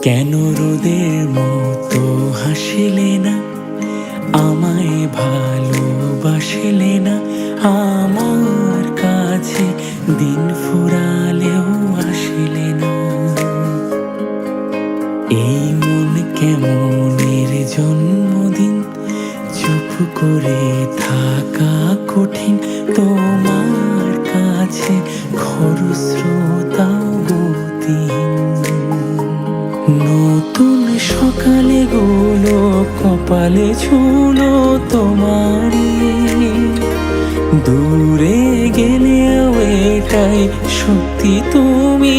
কেন রোদের মতো হাসিলে না, আমায় ভালোবাসিলে না, আমার কাছে দিন ফুরালেও আসিলে না। এই মন কেমনের জন্মদিন, চুপ করে থাকা কঠিন, তোমার কাছে খরস্রোতাও গতিহীন। নতুন সকালে গুলো কপালে ছুলো তোমারই, দূরে গেলেও এটাই সত্যি তুমি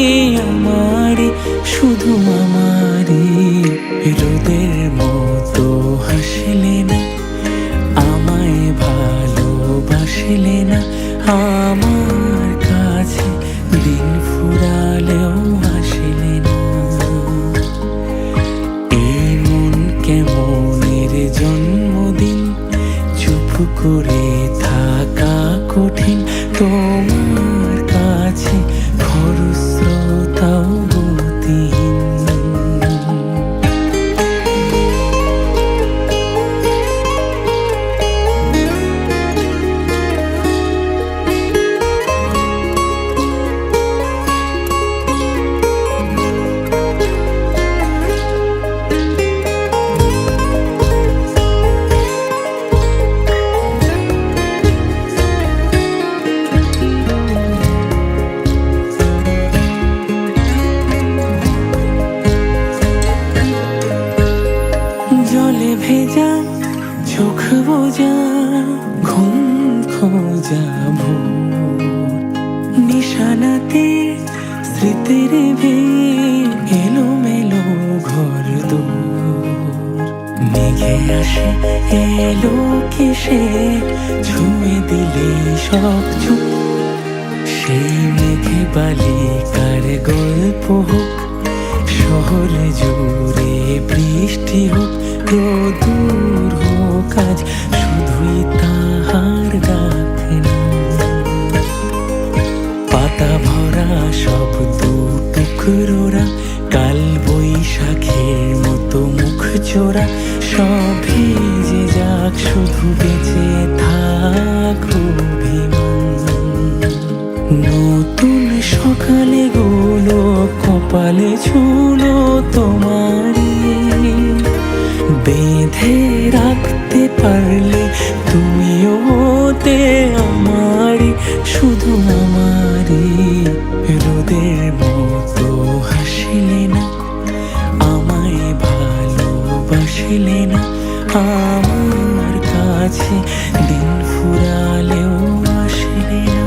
আমারই, শুধু আমারই। রোদের মতো হাসিলে না, আমায় ভালোবাসিলে না, আমার কাছে দিন ফুরালেও আসিলে না। এই মন কেমনের জন্মদিন, চুপ করে থাকা কঠিন, তোমার কাছে খরস্রোতাও গতিহীন। জলে ভেজা চোখ বোঝা, ঘুম খোঁজা ভোর, নিশানাতে স্মৃতির ভিড়, এলোমেলো ঘর দোর। মেঘে আসে এলো কেসে, ছুঁয়ে দিলে সব চুপ, সেই মেঘে বালিকার গল্প হোক, শহর জুড়ে বৃষ্টি হোক, দূর হোক আজ শুধুই তাহার ডাক না। পাতা ভরা সব টুকরোরা, কাল বৈশাখের মতো মুখ চোরা, সব ভিজে যাক, শুধু বেঁচে থাক অভিমান। নতুন সকালে গুলো কপালে ছুলো তোমারই, বেঁধে রাখতে পারলে তুমিও হতে আমারই, শুধু আমারই। রোদের মতো হাসিলে না, আমায় ভালোবাসিলে না, আমার কাছে দিন ফুরালেও আসিলে না।